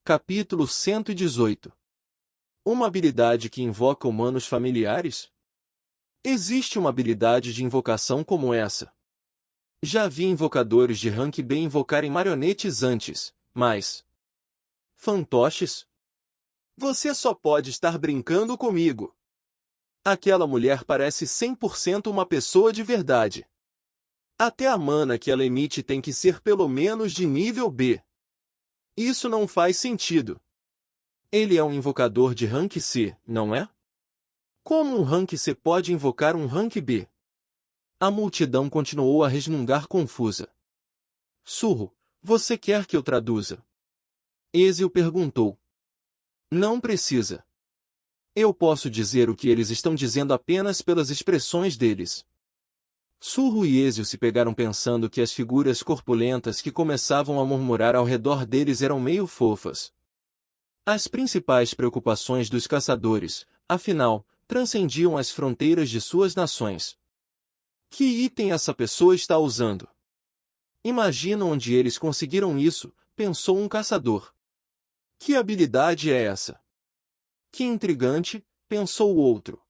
Capítulo 118. Uma habilidade que invoca humanos familiares? Existe uma habilidade de invocação como essa. Já vi invocadores de rank B invocarem marionetes antes, mas... fantoches? Você só pode estar brincando comigo. Aquela mulher parece 100% uma pessoa de verdade. Até a mana que ela emite tem que ser pelo menos de nível B. Isso não faz sentido. Ele é um invocador de rank C, não é? Como um rank C pode invocar um rank B? A multidão continuou a resmungar confusa. Surro, você quer que eu traduza? Ezio perguntou. Não precisa. Eu posso dizer o que eles estão dizendo apenas pelas expressões deles. Surro e Ezio se pegaram pensando que as figuras corpulentas que começavam a murmurar ao redor deles eram meio fofas. As principais preocupações dos caçadores, afinal, transcendiam as fronteiras de suas nações. Que item essa pessoa está usando? Imagina onde eles conseguiram isso, pensou um caçador. Que habilidade é essa? Que intrigante, pensou o outro.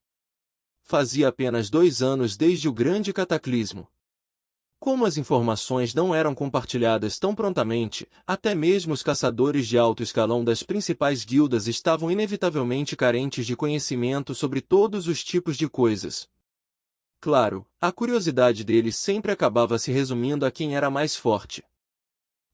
Fazia apenas 2 anos desde o grande cataclismo. Como as informações não eram compartilhadas tão prontamente, até mesmo os caçadores de alto escalão das principais guildas estavam inevitavelmente carentes de conhecimento sobre todos os tipos de coisas. Claro, a curiosidade deles sempre acabava se resumindo a quem era mais forte.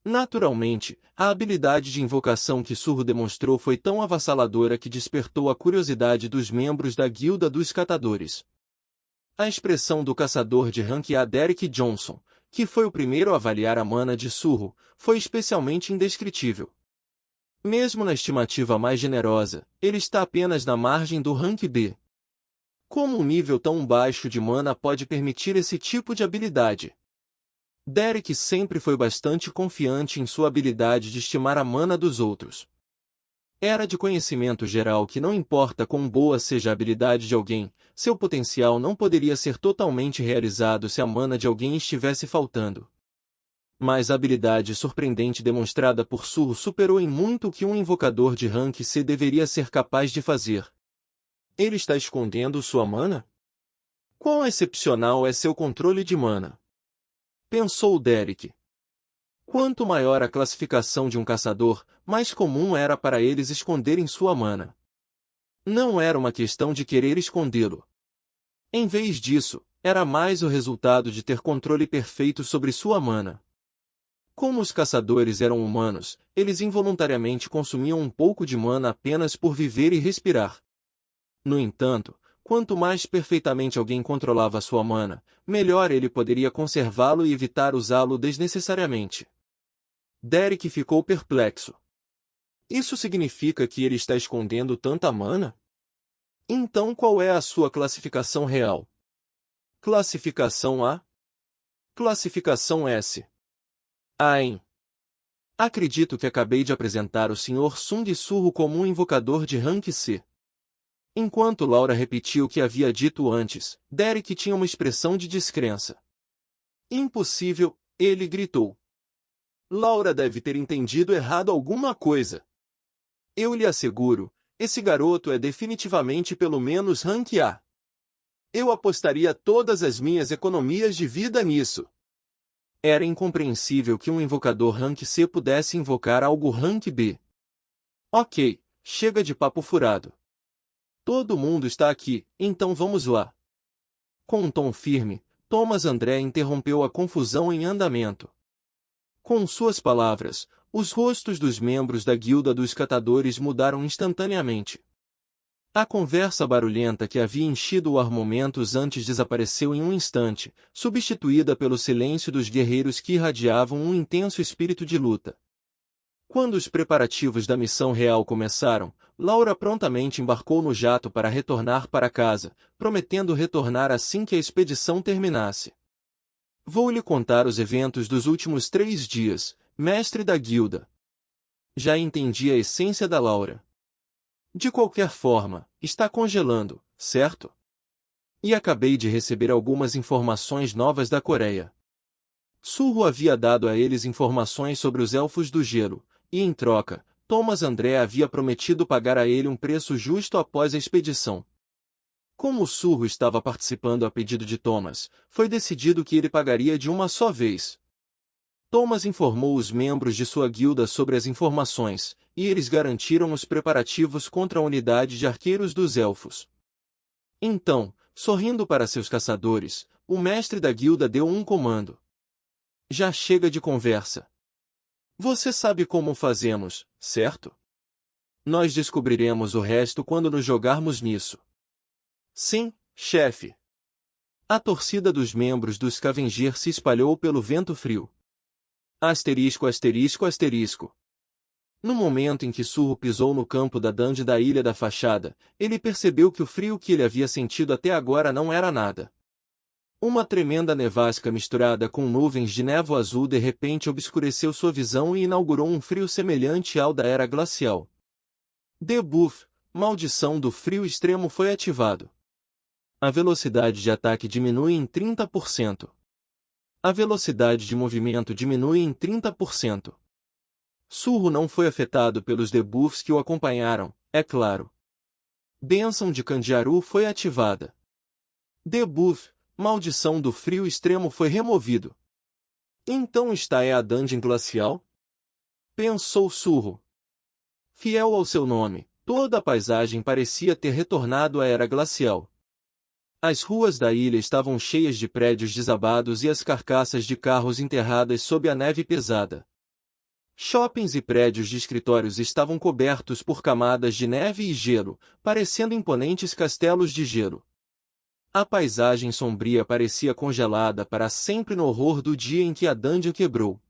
Naturalmente, a habilidade de invocação que Surro demonstrou foi tão avassaladora que despertou a curiosidade dos membros da Guilda dos Catadores. A expressão do caçador de rank A Derek Johnson, que foi o primeiro a avaliar a mana de Surro, foi especialmente indescritível. Mesmo na estimativa mais generosa, ele está apenas na margem do rank B. Como um nível tão baixo de mana pode permitir esse tipo de habilidade? Derek sempre foi bastante confiante em sua habilidade de estimar a mana dos outros. Era de conhecimento geral que não importa quão boa seja a habilidade de alguém, seu potencial não poderia ser totalmente realizado se a mana de alguém estivesse faltando. Mas a habilidade surpreendente demonstrada por Surro superou em muito o que um invocador de rank C deveria ser capaz de fazer. Ele está escondendo sua mana? Quão excepcional é seu controle de mana? Pensou Derek. Quanto maior a classificação de um caçador, mais comum era para eles esconderem sua mana. Não era uma questão de querer escondê-lo. Em vez disso, era mais o resultado de ter controle perfeito sobre sua mana. Como os caçadores eram humanos, eles involuntariamente consumiam um pouco de mana apenas por viver e respirar. No entanto, quanto mais perfeitamente alguém controlava sua mana, melhor ele poderia conservá-lo e evitar usá-lo desnecessariamente. Derek ficou perplexo. Isso significa que ele está escondendo tanta mana? Então qual é a sua classificação real? Classificação A? Classificação S? AIM. Acredito que acabei de apresentar o Sr. Sung Surro como um invocador de rank C. Enquanto Laura repetia o que havia dito antes, Derek tinha uma expressão de descrença. Impossível, ele gritou. Laura deve ter entendido errado alguma coisa. Eu lhe asseguro, esse garoto é definitivamente pelo menos rank A. Eu apostaria todas as minhas economias de vida nisso. Era incompreensível que um invocador rank C pudesse invocar algo rank B. Ok, chega de papo furado. Todo mundo está aqui, então vamos lá. Com um tom firme, Thomas André interrompeu a confusão em andamento. Com suas palavras, os rostos dos membros da Guilda dos Catadores mudaram instantaneamente. A conversa barulhenta que havia enchido o ar momentos antes desapareceu em um instante, substituída pelo silêncio dos guerreiros que irradiavam um intenso espírito de luta. Quando os preparativos da missão real começaram, Laura prontamente embarcou no jato para retornar para casa, prometendo retornar assim que a expedição terminasse. Vou lhe contar os eventos dos últimos 3 dias, mestre da guilda. Já entendi a essência da Laura. De qualquer forma, está congelando, certo? E acabei de receber algumas informações novas da Coreia. Surro havia dado a eles informações sobre os Elfos do Gelo, e em troca, Thomas André havia prometido pagar a ele um preço justo após a expedição. Como o Surro estava participando a pedido de Thomas, foi decidido que ele pagaria de uma só vez. Thomas informou os membros de sua guilda sobre as informações, e eles garantiram os preparativos contra a unidade de arqueiros dos elfos. Então, sorrindo para seus caçadores, o mestre da guilda deu um comando. Já chega de conversa. Você sabe como fazemos, certo? Nós descobriremos o resto quando nos jogarmos nisso. Sim, chefe. A torcida dos membros do Scavenger se espalhou pelo vento frio. Asterisco, asterisco, asterisco. No momento em que Surro pisou no campo da dungeon da Ilha da Fachada, ele percebeu que o frio que ele havia sentido até agora não era nada. Uma tremenda nevasca misturada com nuvens de névoa azul de repente obscureceu sua visão e inaugurou um frio semelhante ao da Era Glacial. Debuff, maldição do frio extremo foi ativado. A velocidade de ataque diminui em 30%. A velocidade de movimento diminui em 30%. Surro não foi afetado pelos debuffs que o acompanharam, é claro. Bênção de Candiaru foi ativada. Debuff, maldição do frio extremo foi removido. Então esta é a dungeon glacial? Pensou Surro. Fiel ao seu nome, toda a paisagem parecia ter retornado à Era Glacial. As ruas da ilha estavam cheias de prédios desabados e as carcaças de carros enterradas sob a neve pesada. Shoppings e prédios de escritórios estavam cobertos por camadas de neve e gelo, parecendo imponentes castelos de gelo. A paisagem sombria parecia congelada para sempre no horror do dia em que a dungeon quebrou.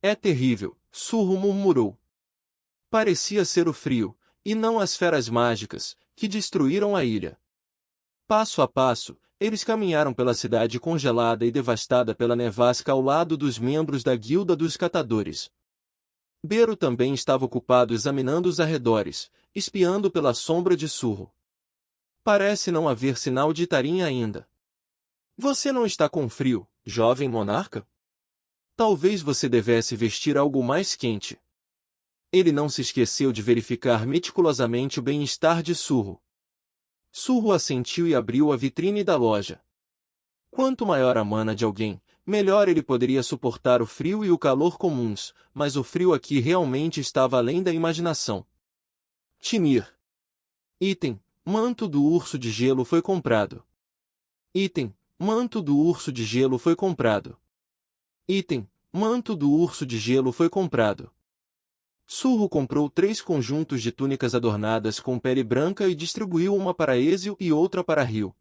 É terrível, Surro murmurou. Parecia ser o frio, e não as feras mágicas, que destruíram a ilha. Passo a passo, eles caminharam pela cidade congelada e devastada pela nevasca ao lado dos membros da Guilda dos Catadores. Bero também estava ocupado examinando os arredores, espiando pela sombra de Surro. Parece não haver sinal de Tarim ainda. Você não está com frio, jovem monarca? Talvez você devesse vestir algo mais quente. Ele não se esqueceu de verificar meticulosamente o bem-estar de Surro. Surro assentiu e abriu a vitrine da loja. Quanto maior a mana de alguém, melhor ele poderia suportar o frio e o calor comuns, mas o frio aqui realmente estava além da imaginação. Timir. Item: manto do urso de gelo foi comprado. Item: manto do urso de gelo foi comprado. Item: manto do urso de gelo foi comprado. Surro comprou 3 conjuntos de túnicas adornadas com pele branca e distribuiu uma para Ezio e outra para Rio.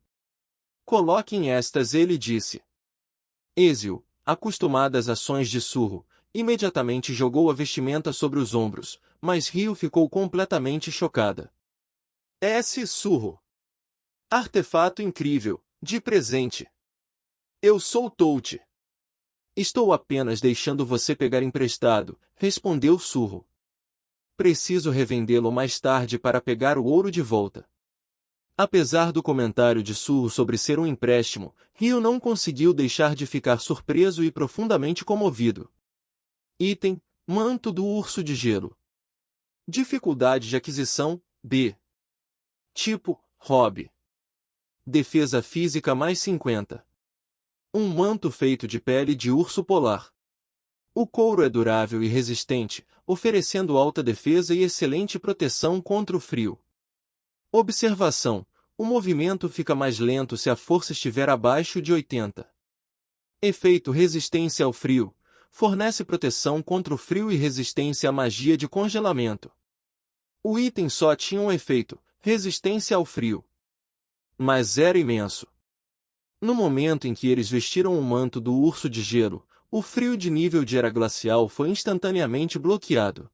Coloquem estas, ele disse. Ezio, acostumada às ações de Surro, imediatamente jogou a vestimenta sobre os ombros, mas Rio ficou completamente chocada. Surro. Artefato incrível, de presente. Eu sou Touch. Estou apenas deixando você pegar emprestado, respondeu Surro. Preciso revendê-lo mais tarde para pegar o ouro de volta. Apesar do comentário de Surro sobre ser um empréstimo, Rio não conseguiu deixar de ficar surpreso e profundamente comovido. Item: manto do urso de gelo. Dificuldade de aquisição: B. Tipo: hobby. Defesa física mais 50. Um manto feito de pele de urso polar. O couro é durável e resistente, oferecendo alta defesa e excelente proteção contra o frio. Observação: o movimento fica mais lento se a força estiver abaixo de 80. Efeito: resistência ao frio. Fornece proteção contra o frio e resistência à magia de congelamento. O item só tinha um efeito: resistência ao frio. Mas era imenso. No momento em que eles vestiram o manto do urso de gelo, o frio de nível de era glacial foi instantaneamente bloqueado.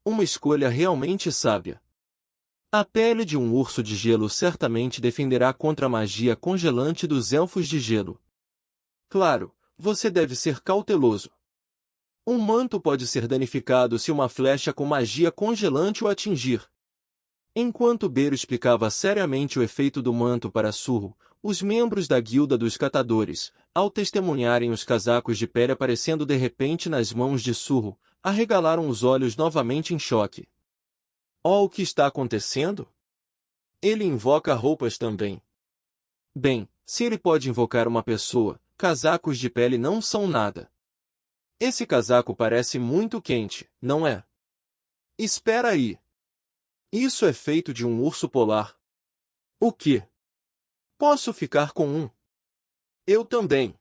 Uma escolha realmente sábia. A pele de um urso de gelo certamente defenderá contra a magia congelante dos elfos de gelo. Claro, você deve ser cauteloso. Um manto pode ser danificado se uma flecha com magia congelante o atingir. Enquanto Bero explicava seriamente o efeito do manto para Surro, os membros da Guilda dos Catadores, ao testemunharem os casacos de pele aparecendo de repente nas mãos de Surro, arregalaram os olhos novamente em choque. Oh, o que está acontecendo? Ele invoca roupas também. Bem, se ele pode invocar uma pessoa, casacos de pele não são nada. Esse casaco parece muito quente, não é? Espera aí. Isso é feito de um urso polar. O quê? Posso ficar com um? Eu também.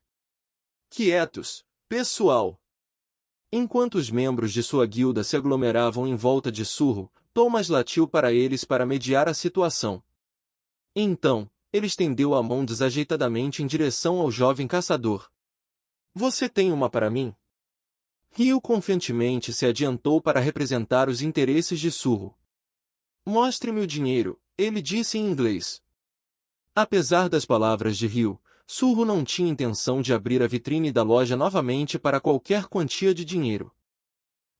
Quietos, pessoal. Enquanto os membros de sua guilda se aglomeravam em volta de Surro, Thomas latiu para eles para mediar a situação. Então, ele estendeu a mão desajeitadamente em direção ao jovem caçador. Você tem uma para mim? Rio confiantemente se adiantou para representar os interesses de Surro. Mostre-me o dinheiro, ele disse em inglês. Apesar das palavras de Rio, Surro não tinha intenção de abrir a vitrine da loja novamente para qualquer quantia de dinheiro.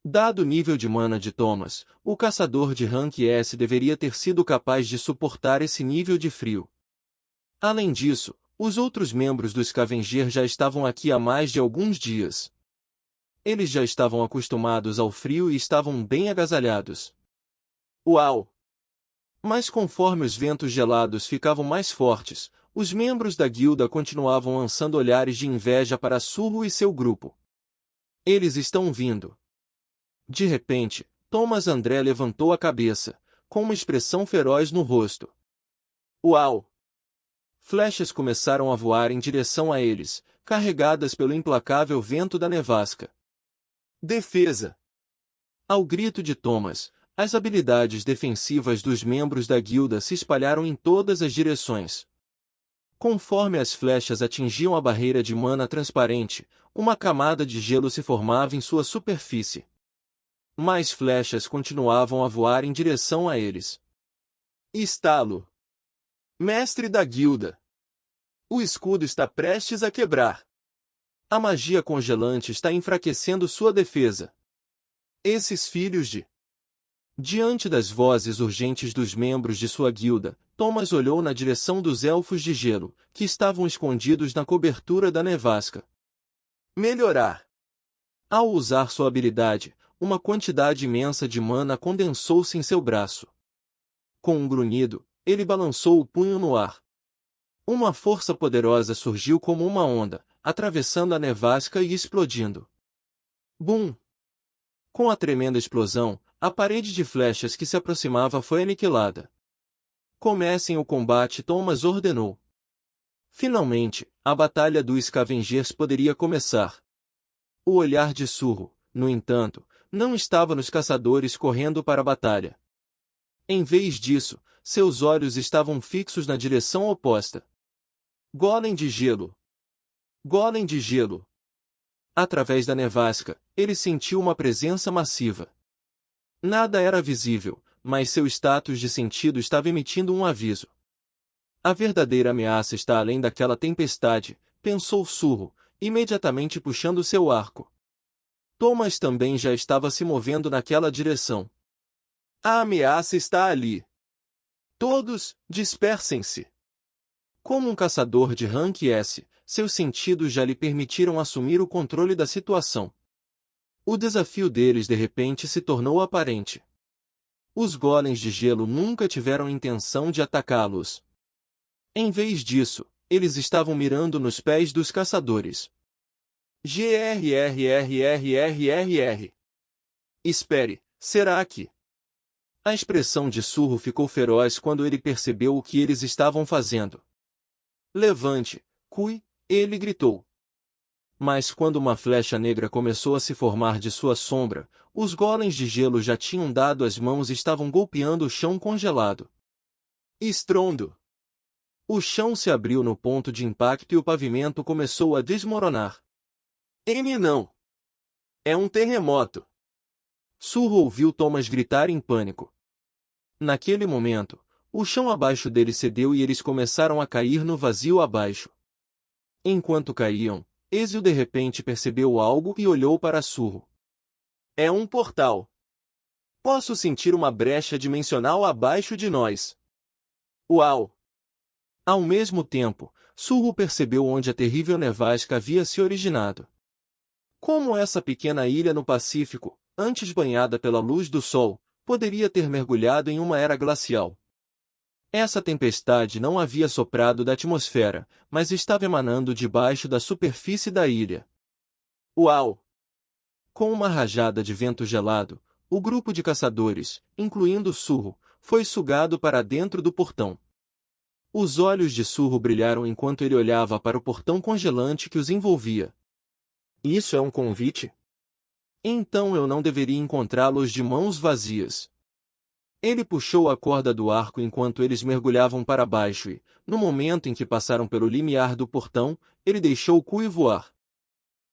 Dado o nível de mana de Thomas, o caçador de rank S deveria ter sido capaz de suportar esse nível de frio. Além disso, os outros membros do Scavenger já estavam aqui há mais de alguns dias. Eles já estavam acostumados ao frio e estavam bem agasalhados. Uau! Mas conforme os ventos gelados ficavam mais fortes, os membros da guilda continuavam lançando olhares de inveja para Surro e seu grupo. Eles estão vindo. De repente, Thomas André levantou a cabeça, com uma expressão feroz no rosto. Uau! Flechas começaram a voar em direção a eles, carregadas pelo implacável vento da nevasca. Defesa! Ao grito de Thomas, as habilidades defensivas dos membros da guilda se espalharam em todas as direções. Conforme as flechas atingiam a barreira de mana transparente, uma camada de gelo se formava em sua superfície. Mais flechas continuavam a voar em direção a eles. Estalo! Mestre da guilda! O escudo está prestes a quebrar. A magia congelante está enfraquecendo sua defesa. Esses filhos de... Diante das vozes urgentes dos membros de sua guilda, Thomas olhou na direção dos elfos de gelo, que estavam escondidos na cobertura da nevasca. Melhorar! Ao usar sua habilidade, uma quantidade imensa de mana condensou-se em seu braço. Com um grunhido, ele balançou o punho no ar. Uma força poderosa surgiu como uma onda, atravessando a nevasca e explodindo. Bum! Com a tremenda explosão, a parede de flechas que se aproximava foi aniquilada. Comecem o combate, Thomas ordenou. Finalmente, a batalha dos Scavengers poderia começar. O olhar de Surro, no entanto, não estava nos caçadores correndo para a batalha. Em vez disso, seus olhos estavam fixos na direção oposta. Golem de gelo! Golem de gelo! Através da nevasca, ele sentiu uma presença massiva. Nada era visível, mas seu status de sentido estava emitindo um aviso. A verdadeira ameaça está além daquela tempestade, pensou Surro, imediatamente puxando seu arco. Thomas também já estava se movendo naquela direção. A ameaça está ali. Todos, dispersem-se. Como um caçador de rank S, seus sentidos já lhe permitiram assumir o controle da situação. O desafio deles de repente se tornou aparente. Os golems de gelo nunca tiveram intenção de atacá-los. Em vez disso, eles estavam mirando nos pés dos caçadores. GRRRRRRR. Espere, será que... A expressão de Surro ficou feroz quando ele percebeu o que eles estavam fazendo. Levante, Cui, ele gritou. Mas quando uma flecha negra começou a se formar de sua sombra, os golems de gelo já tinham dado as mãos e estavam golpeando o chão congelado. Estrondo! O chão se abriu no ponto de impacto e o pavimento começou a desmoronar. Não! É um terremoto! Surro ouviu Thomas gritar em pânico. Naquele momento, o chão abaixo deles cedeu e eles começaram a cair no vazio abaixo. Enquanto caíam, Ezio de repente percebeu algo e olhou para Surro. É um portal. Posso sentir uma brecha dimensional abaixo de nós. Uau! Ao mesmo tempo, Surro percebeu onde a terrível nevasca havia se originado. Como essa pequena ilha no Pacífico, Antes banhada pela luz do sol, poderia ter mergulhado em uma era glacial. Essa tempestade não havia soprado da atmosfera, mas estava emanando debaixo da superfície da ilha. Uau! Com uma rajada de vento gelado, o grupo de caçadores, incluindo Surro, foi sugado para dentro do portão. Os olhos de Surro brilharam enquanto ele olhava para o portão congelante que os envolvia. Isso é um convite? Então eu não deveria encontrá-los de mãos vazias. Ele puxou a corda do arco enquanto eles mergulhavam para baixo e, no momento em que passaram pelo limiar do portão, ele deixou o cuio voar.